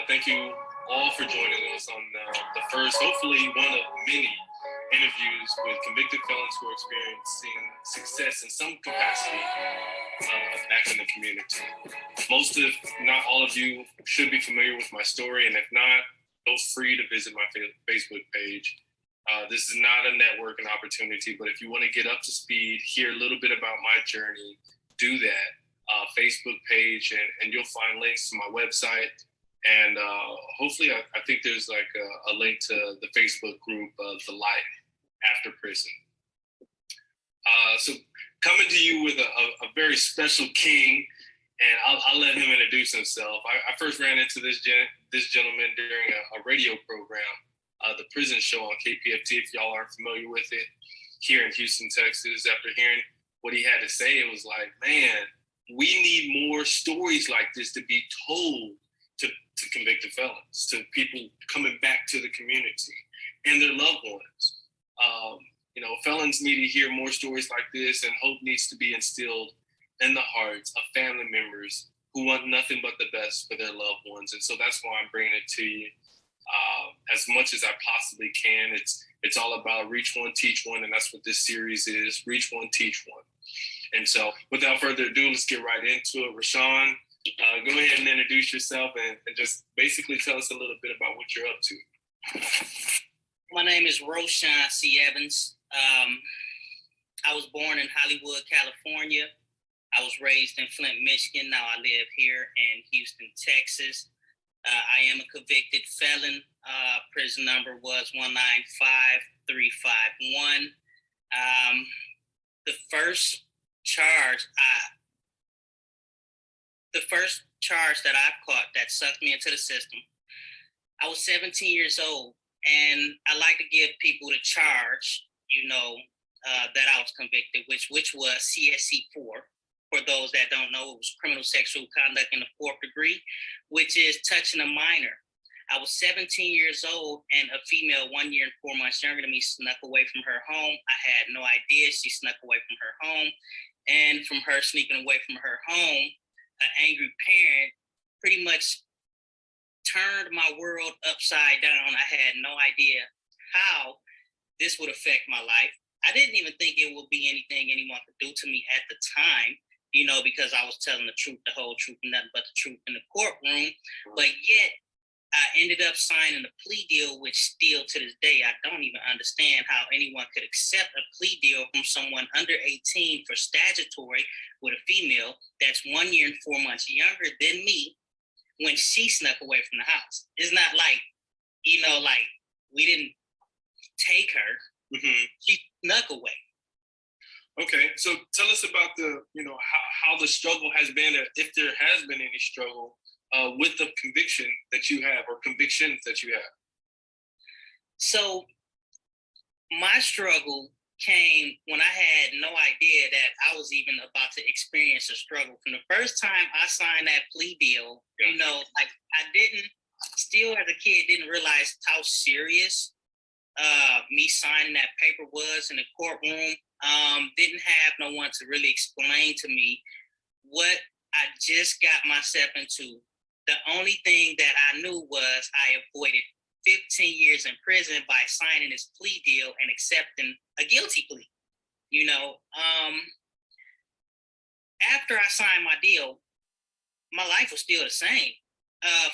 Thank you all for joining us on the first, hopefully one of many interviews with convicted felons who are experiencing success in some capacity back in the community. Most, if not all of you, should be familiar with my story, and if not, feel free to visit my Facebook page. This is not a networking opportunity, but if you want to get up to speed, hear a little bit about my journey, do that. Facebook page, and you'll find links to my website. And hopefully, I think there's like a link to the Facebook group, The Life After Prison. So coming to you with a very special king, and I'll let him introduce himself. I first ran into this gentleman during a radio program, The Prison Show on KPFT, if y'all aren't familiar with it, here in Houston, Texas. After hearing what he had to say, it was like, man, we need more stories like this to be told to convicted felons, to people coming back to the community and their loved ones. Felons need to hear more stories like this, and hope needs to be instilled in the hearts of family members who want nothing but the best for their loved ones. And so that's why I'm bringing it to you as much as I possibly can. It's all about reach one, teach one, and that's what this series is, reach one, teach one. And so without further ado, let's get right into it. RoShawn, go ahead and introduce yourself and just basically tell us a little bit about what you're up to. My name is RoShawn C. Evans. I was born in Hollywood, California. I was raised in Flint, Michigan. Now I live here in Houston, Texas. I am a convicted felon. Prison number was 195351. The first charge that I've caught that sucked me into the system, I was 17 years old, and I like to give people the charge, that I was convicted, which was CSC 4. For those that don't know, it was criminal sexual conduct in the 4th degree, which is touching a minor. I was 17 years old, and a female 1 year and 4 months younger than me snuck away from her home. I had no idea she snuck away from her home. And from her sneaking away from her home, an angry parent pretty much turned my world upside down. I had no idea how this would affect my life. I didn't even think it would be anything anyone could do to me at the time, because I was telling the truth, the whole truth, and nothing but the truth in the courtroom. But yet, I ended up signing a plea deal, which still to this day, I don't even understand how anyone could accept a plea deal from someone under 18 for statutory with a female that's 1 year and 4 months younger than me when she snuck away from the house. It's not like, we didn't take her. Mm-hmm. She snuck away. Okay, so tell us about how the struggle has been, or if there has been any struggle with the conviction that you have, or convictions that you have. So my struggle came when I had no idea that I was even about to experience a struggle. From the first time I signed that plea deal, I still as a kid didn't realize how serious me signing that paper was in the courtroom. Didn't have no one to really explain to me what I just got myself into. The only thing that I knew was I avoided 15 years in prison by signing this plea deal and accepting a guilty plea. After I signed my deal, my life was still the same.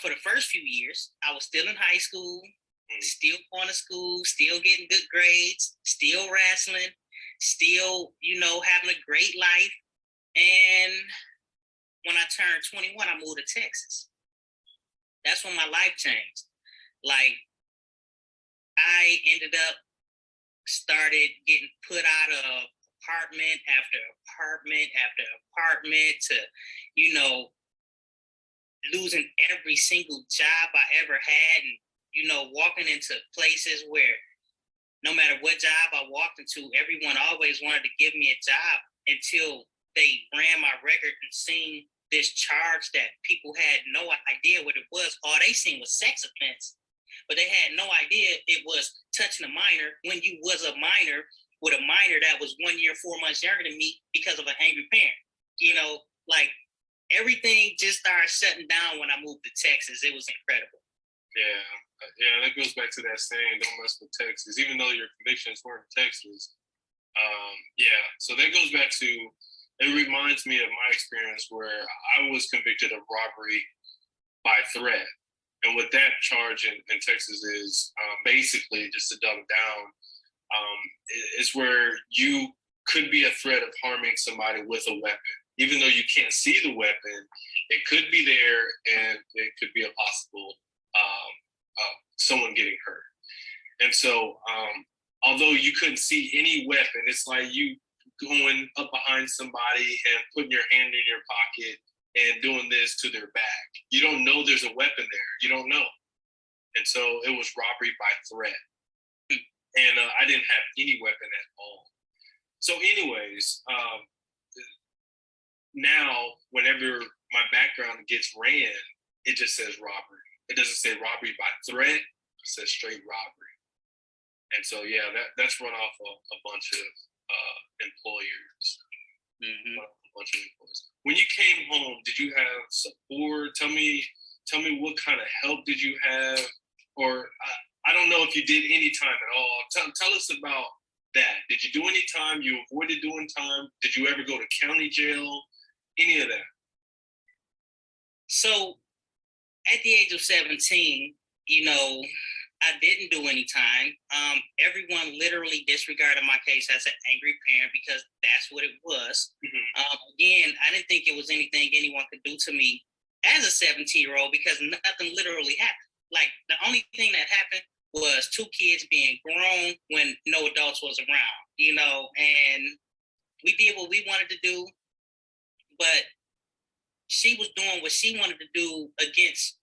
For the first few years, I was still in high school, still going to school, still getting good grades, still wrestling, still, having a great life. And when I turned 21, I moved to Texas. That's when my life changed. I ended up started getting put out of apartment after apartment after apartment to, losing every single job I ever had, and, walking into places where no matter what job I walked into, everyone always wanted to give me a job until they ran my record and seen this charge that people had no idea what it was. All they seen was sex offense, but they had no idea it was touching a minor when you was a minor with a minor that was 1 year, 4 months younger than me because of an angry parent. everything just started shutting down when I moved to Texas. It was incredible. Yeah, that goes back to that saying, don't mess with Texas, even though your convictions weren't in Texas. So that goes back to, it reminds me of my experience where I was convicted of robbery by threat. And what that charge in Texas is, basically, just to dumb down, is where you could be a threat of harming somebody with a weapon. Even though you can't see the weapon, it could be there, and it could be a possible someone getting hurt. And so, although you couldn't see any weapon, it's like you going up behind somebody and putting your hand in your pocket and doing this to their back. You don't know there's a weapon there. You don't know. And so it was robbery by threat. And I didn't have any weapon at all. So anyways, now whenever my background gets ran, it just says robbery. It doesn't say robbery by threat. It says straight robbery. And so, yeah, that's run off a bunch of employers. Mm-hmm. A bunch of employers. When you came home, did you have support? Tell me what kind of help did you have? Or I don't know if you did any time at all. Tell us about that. Did you do any time? You avoided doing time? Did you ever go to county jail? Any of that? So at the age of 17, I didn't do any time. Everyone literally disregarded my case as an angry parent because that's what it was. Mm-hmm. Again, I didn't think it was anything anyone could do to me as a 17-year-old because nothing literally happened. Like, the only thing that happened was two kids being grown when no adults was around, and we did what we wanted to do, but she was doing what she wanted to do against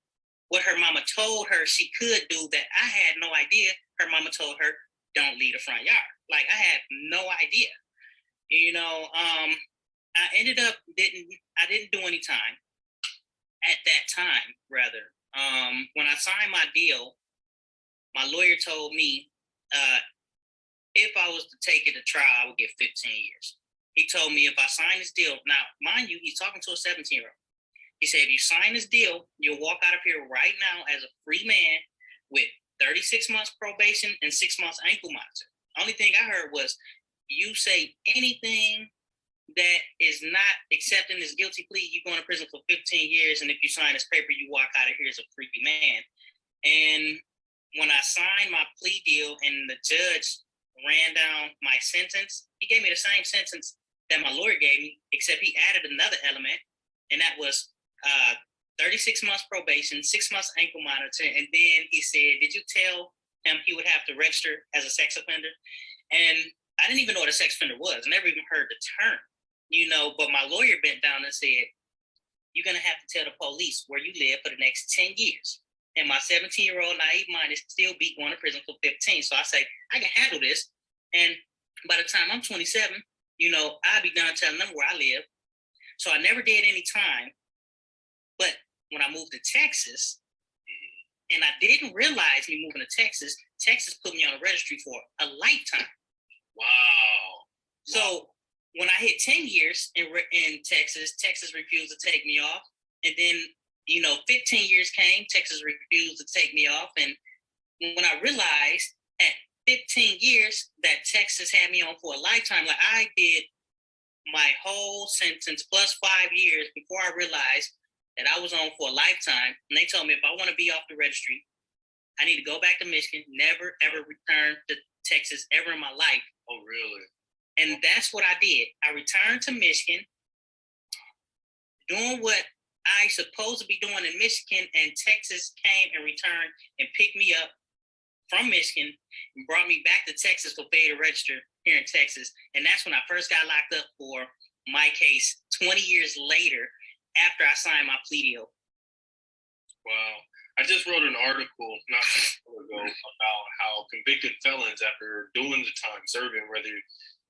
what her mama told her she could do that I had no idea. Her mama told her, don't leave the front yard. Like, I had no idea. I ended up I didn't do any time at that time, rather. When I signed my deal, my lawyer told me if I was to take it to trial, I would get 15 years. He told me if I sign this deal, now, mind you, he's talking to a 17-year-old. He said, if you sign this deal, you'll walk out of here right now as a free man with 36 months probation and 6 months ankle monitor. Only thing I heard was, you say anything that is not accepting this guilty plea, you're going to prison for 15 years. And if you sign this paper, you walk out of here as a free man. And when I signed my plea deal and the judge ran down my sentence, he gave me the same sentence that my lawyer gave me, except he added another element, and that was 36 months probation, 6 months ankle monitor, and then he said, did you tell him he would have to register as a sex offender? And I didn't even know what a sex offender was. I never even heard the term, but my lawyer bent down and said, you're going to have to tell the police where you live for the next 10 years. And my 17-year-old naive mind is still be going to prison for 15. So I say, I can handle this. And by the time I'm 27, I'll be done telling them where I live. So I never did any time. But when I moved to Texas, and I didn't realize me moving to Texas put me on a registry for a lifetime. Wow. So when I hit 10 years in Texas refused to take me off. And then, 15 years came, Texas refused to take me off. And when I realized at 15 years that Texas had me on for a lifetime, like I did my whole sentence plus 5 years before I realized that I was on for a lifetime. And they told me if I want to be off the registry, I need to go back to Michigan, never, ever return to Texas ever in my life. Oh, really? And that's what I did. I returned to Michigan, doing what I supposed to be doing in Michigan, and Texas came and returned and picked me up from Michigan and brought me back to Texas for failure to register here in Texas. And that's when I first got locked up for my case 20 years later after I signed my plea deal. Wow. I just wrote an article not too long ago about how convicted felons, after doing the time, serving, whether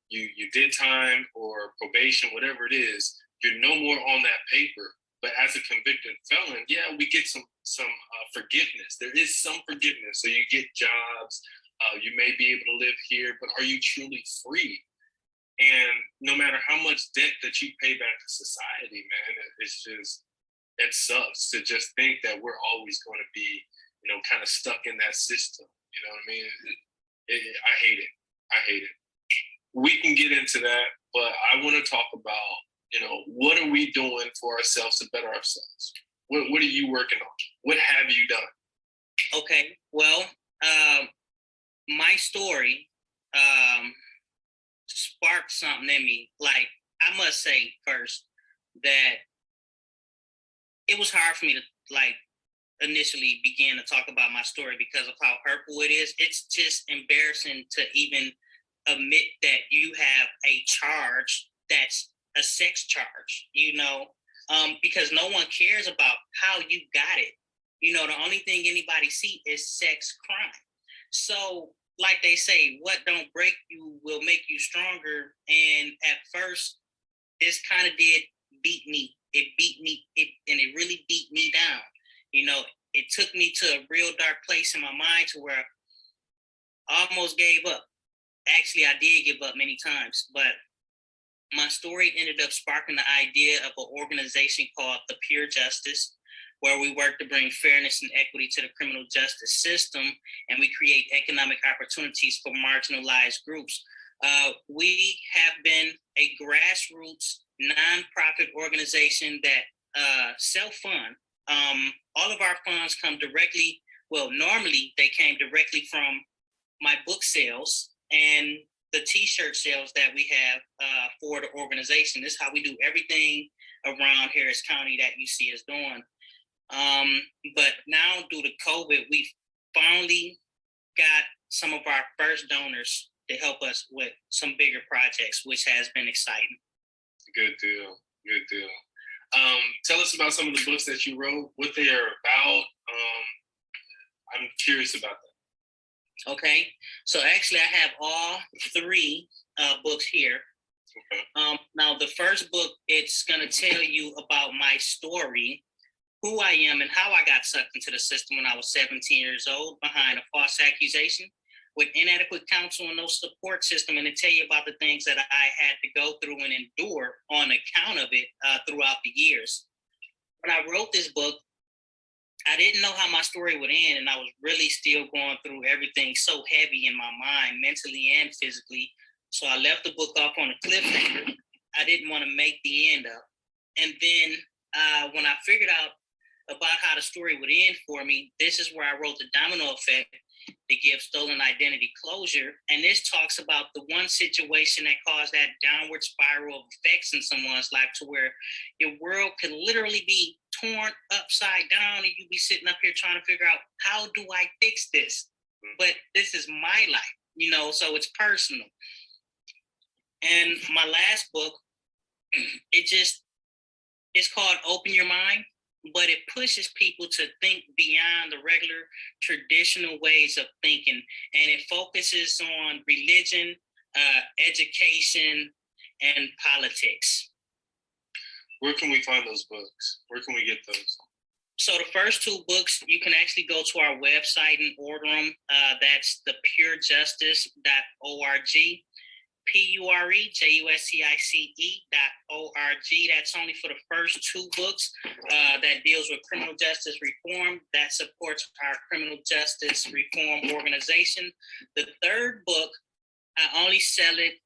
you did time or probation, whatever it is, you're no more on that paper. But as a convicted felon, yeah, we get some forgiveness. There is some forgiveness. So you get jobs. You may be able to live here, but are you truly free? And no matter how much debt that you pay back to society, man, it's just, it sucks to just think that we're always going to be, kind of stuck in that system. You know what I mean? I hate it. I hate it. We can get into that, but I want to talk about, what are we doing for ourselves to better ourselves? What are you working on? What have you done? Okay, well, my story sparked something in me. Like, I must say first that it was hard for me to initially begin to talk about my story because of how hurtful it is. It's just embarrassing to even admit that you have a charge that's a sex charge, because no one cares about how you got it. The only thing anybody see is sex crime. So, like they say, what don't break you will make you stronger. And at first, this kind of did beat me. It beat me, and it really beat me down. It took me to a real dark place in my mind to where I almost gave up. Actually, I did give up many times, but my story ended up sparking the idea of an organization called the Pure Justice, where we work to bring fairness and equity to the criminal justice system, and we create economic opportunities for marginalized groups. We have been a grassroots nonprofit organization that self-fund. All of our funds come directly, normally they came directly from my book sales and the t-shirt sales that we have for the organization. This is how we do everything around Harris County that you see us doing. But now due to COVID, we finally got some of our first donors to help us with some bigger projects, which has been exciting. Good deal. Good deal. Tell us about some of the books that you wrote, what they are about. I'm curious about that. Okay. So actually, I have all three books here. Okay. Now, the first book, it's going to tell you about my story, who I am, and how I got sucked into the system when I was 17 years old behind a false accusation with inadequate counsel and no support system, and to tell you about the things that I had to go through and endure on account of it throughout the years. When I wrote this book, I didn't know how my story would end, and I was really still going through everything so heavy in my mind, mentally and physically. So I left the book off on a cliffhanger. I didn't want to make the end up. And then when I figured out about how the story would end for me, this is where I wrote The Domino Effect to give stolen identity closure. And this talks about the one situation that caused that downward spiral of effects in someone's life to where your world could literally be torn upside down and you be sitting up here trying to figure out, how do I fix this? But this is my life, so it's personal. And my last book, it's called Open Your Mind, but it pushes people to think beyond the regular traditional ways of thinking. And it focuses on religion, education, and politics. Where can we find those books? Where can we get those? So the first two books, you can actually go to our website and order them. That's thepurejustice.org. PUREJUSTICE.org. That's only for the first two books that deals with criminal justice reform, that supports our criminal justice reform organization. The third book, I only sell it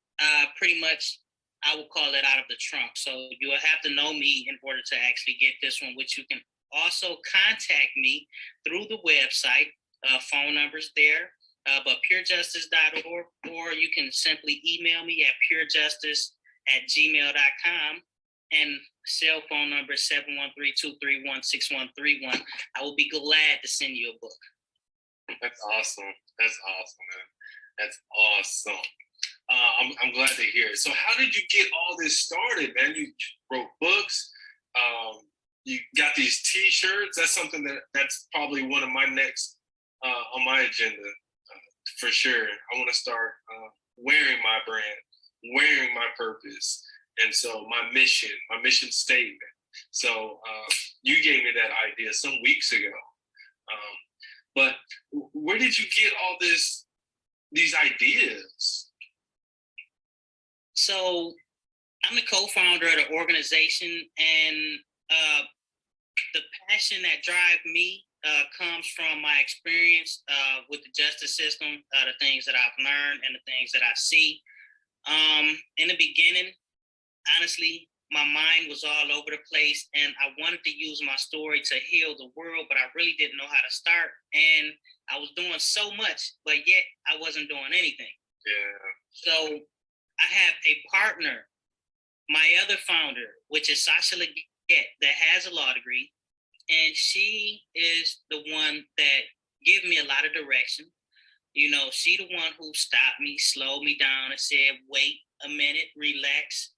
pretty much, I would call it out of the trunk. So you will have to know me in order to actually get this one, which you can also contact me through the website. Phone numbers there. But purejustice.org, or you can simply email me at purejustice@gmail.com, and cell phone number 713-231-6131. I will be glad to send you a book. That's awesome. That's awesome, man. That's awesome. I'm glad to hear it. So how did you get all this started, man? You wrote books. You got these t-shirts. That's something that's probably one of my next on my agenda. For sure. I want to start wearing my brand, wearing my purpose. And so my mission statement. So you gave me that idea some weeks ago. But where did you get all these ideas? So I'm the co-founder of the organization, and the passion that drives me comes from my experience with the justice system, the things that I've learned and the things that I see. In the beginning, honestly, my mind was all over the place, and I wanted to use my story to heal the world, but I really didn't know how to start. And I was doing so much, but yet I wasn't doing anything. Yeah. So I have a partner, my other founder, which is Sasha Leggett, that has a law degree, and she is the one that gave me a lot of direction. You know, she the one who stopped me, slowed me down, and said, "Wait a minute, relax.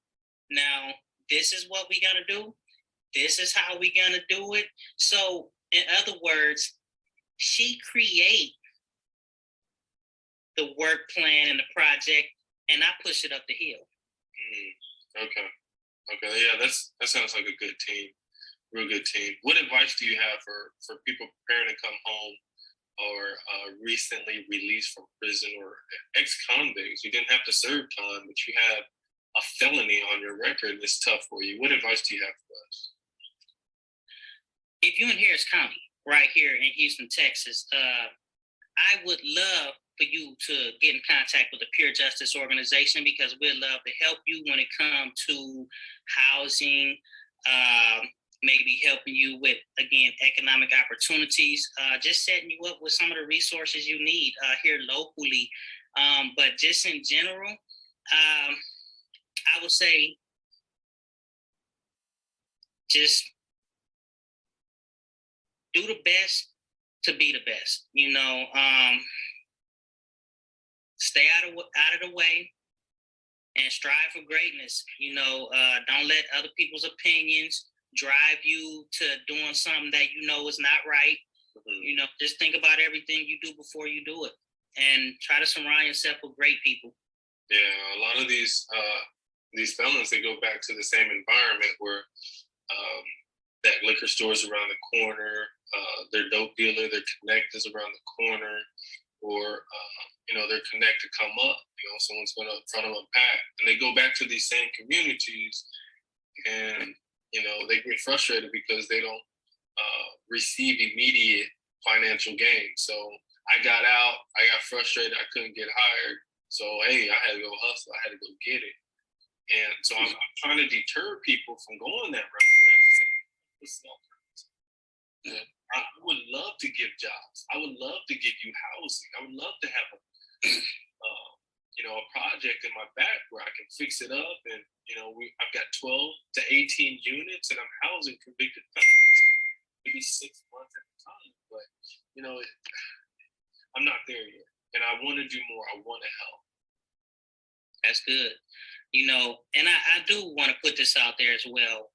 Now, this is what we gotta do. This is how we gonna do it." So, in other words, she create the work plan and the project, and I push it up the hill. Okay. Yeah, that sounds like a good team. Real good team. What advice do you have for people preparing to come home or recently released from prison or ex-convicts? You didn't have to serve time, but you have a felony on your record and it's tough for you. What advice do you have for us? If you're in Harris County, right here in Houston, Texas, I would love for you to get in contact with the Pure Justice organization, because we'd love to help you when it comes to housing, maybe helping you with, again, economic opportunities, just setting you up with some of the resources you need here locally. But just in general, I would say just do the best to be the best. You know, stay out of the way and strive for greatness. You know, don't let other people's opinions drive you to doing something that you know is not right. Mm-hmm. You know, just think about everything you do before you do it, and try to surround yourself with great people. Yeah, a lot of these felons, they go back to the same environment where that liquor store's around the corner, their dope dealer, their connect is around the corner, or you know, their connect to come up. You know, someone's going to front them a pack, and they go back to these same communities, and you know, they get frustrated because they don't receive immediate financial gain. So I got out, I got frustrated, I couldn't get hired. So, hey, I had to go hustle, I had to go get it. And so I'm trying to deter people from going that route. But at the same time, I would love to give jobs. I would love to give you housing. I would love to have a project in my back where I can fix it up. And, you know, I've got 12 to 18 units and I'm housing convicted felons maybe 6 months at a time. But, you know, I'm not there yet. And I want to do more. I want to help. That's good. You know, and I do want to put this out there as well.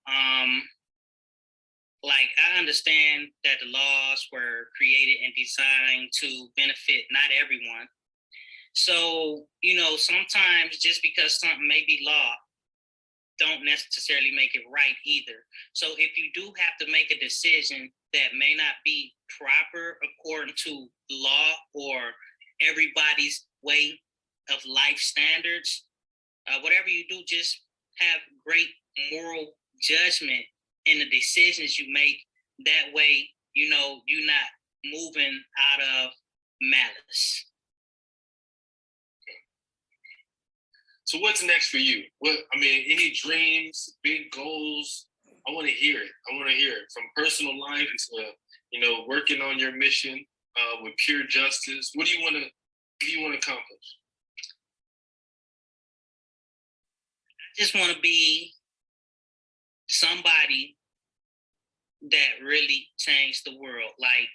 Like, I understand that the laws were created and designed to benefit not everyone. So, you know, sometimes just because something may be law, don't necessarily make it right either. So if you do have to make a decision that may not be proper according to law or everybody's way of life standards, whatever you do, just have great moral judgment in the decisions you make. That way, you know, you're not moving out of malice. So what's next for you? Any dreams, big goals? I want to hear it. From personal life to, you know, working on your mission with Pure Justice. What do you want to accomplish? I just want to be somebody that really changed the world. Like,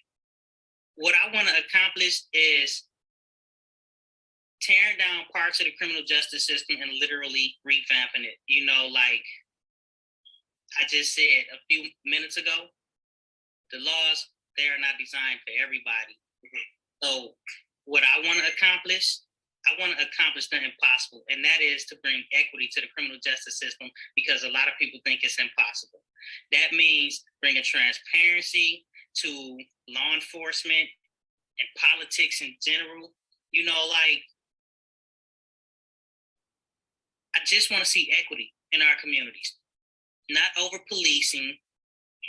what I want to accomplish is tearing down parts of the criminal justice system and literally revamping it. You know, like I just said a few minutes ago, the laws, they are not designed for everybody. Mm-hmm. So what I want to accomplish the impossible, and that is to bring equity to the criminal justice system, because a lot of people think it's impossible. That means bringing transparency to law enforcement and politics in general. You know, like, I just want to see equity in our communities, not over policing,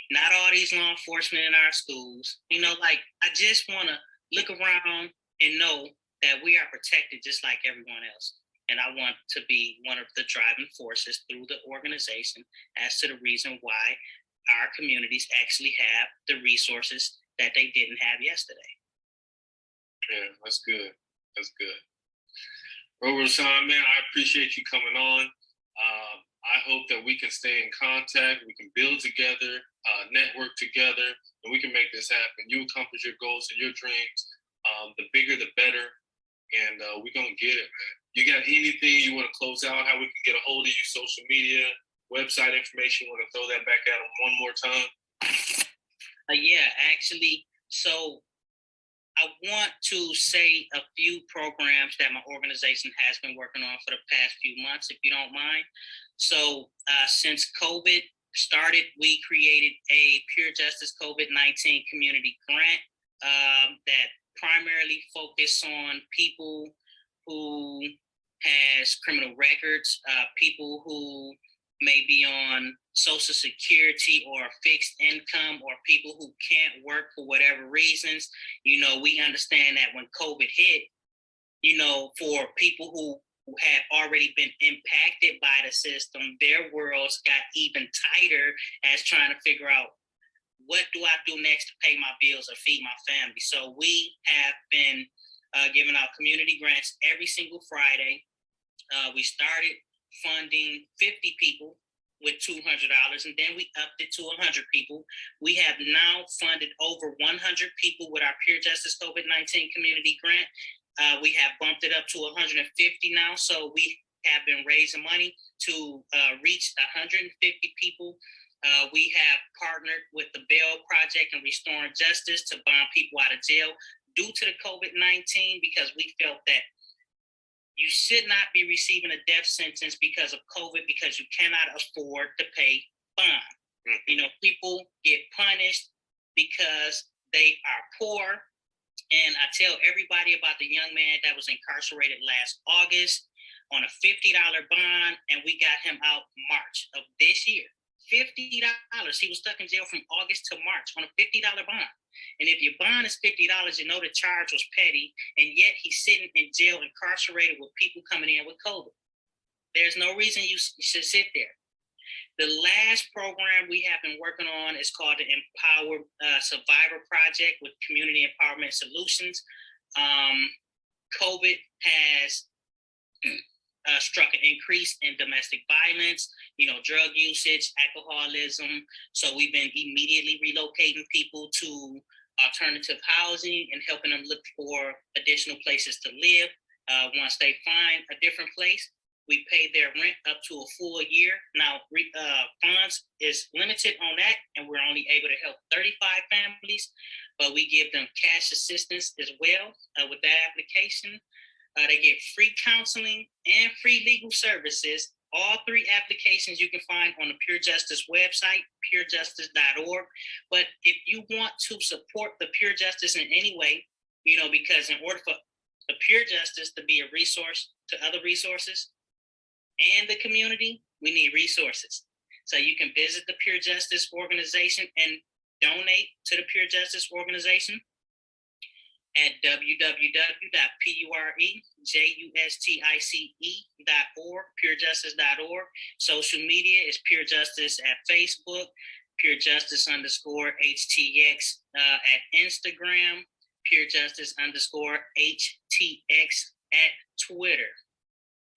not all these law enforcement in our schools. You know, like, I just want to look around and know that we are protected just like everyone else. And I want to be one of the driving forces through the organization as to the reason why our communities actually have the resources that they didn't have yesterday. Yeah, that's good. That's good. RoShawn, man, I appreciate you coming on. I hope that we can stay in contact, we can build together, network together, and we can make this happen. You accomplish your goals and your dreams. The bigger, the better. And we're going to get it, man. You got anything you want to close out, how we can get a hold of you, social media, website information? You want to throw that back at them one more time? Yeah, actually. So I want to say a few programs that my organization has been working on for the past few months, if you don't mind. So since COVID started, we created a Pure Justice COVID-19 community grant that primarily focus on people who has criminal records, people who may be on Social Security or fixed income, or people who can't work for whatever reasons. You know, we understand that when COVID hit, you know, for people who had already been impacted by the system, their worlds got even tighter as trying to figure out, what do I do next to pay my bills or feed my family? So we have been giving out community grants every single Friday. We started funding 50 people with $200, and then we upped it to 100 people. We have now funded over 100 people with our Pure Justice COVID-19 community grant. We have bumped it up to 150 now, so we have been raising money to reach 150 people. We have partnered with the Bail Project and Restoring Justice to bond people out of jail due to the COVID-19, because we felt that you should not be receiving a death sentence because of COVID, because you cannot afford to pay bond. You know, people get punished because they are poor. And I tell everybody about the young man that was incarcerated last August on a $50 bond, and we got him out March of this year. $50. He was stuck in jail from August to March on a $50 bond. And if your bond is $50, you know the charge was petty, and yet he's sitting in jail incarcerated with people coming in with COVID. There's no reason you should sit there. The last program we have been working on is called the Empower Survivor Project with Community Empowerment Solutions. COVID has struck an increase in domestic violence, you know, drug usage, alcoholism. So we've been immediately relocating people to alternative housing and helping them look for additional places to live. Once they find a different place, we pay their rent up to a full year. Now, funds is limited on that, and we're only able to help 35 families, but we give them cash assistance as well with that application. They get free counseling and free legal services. All three applications you can find on the Pure Justice website, purejustice.org. But if you want to support the Pure Justice in any way, you know, because in order for the Pure Justice to be a resource to other resources and the community, we need resources. So you can visit the Pure Justice organization and donate to the Pure Justice organization at www.purejustice.org, purejustice.org. Social media is Pure Justice at Facebook, Pure Justice _HTX at Instagram, Pure Justice _HTX at Twitter.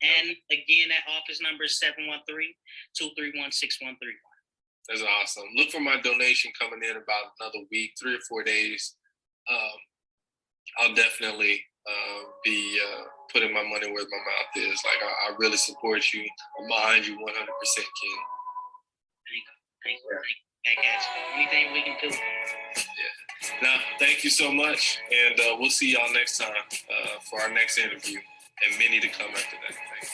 And again, that office number is 713-231-6131. That's awesome. Look for my donation coming in about another week, 3 or 4 days. I'll definitely be putting my money where my mouth is. Like, I really support you. I'm behind you 100%, King. Thank you. I got you. Anything we can do. Yeah. Now, thank you so much, and we'll see y'all next time for our next interview, and many to come after that. Thanks.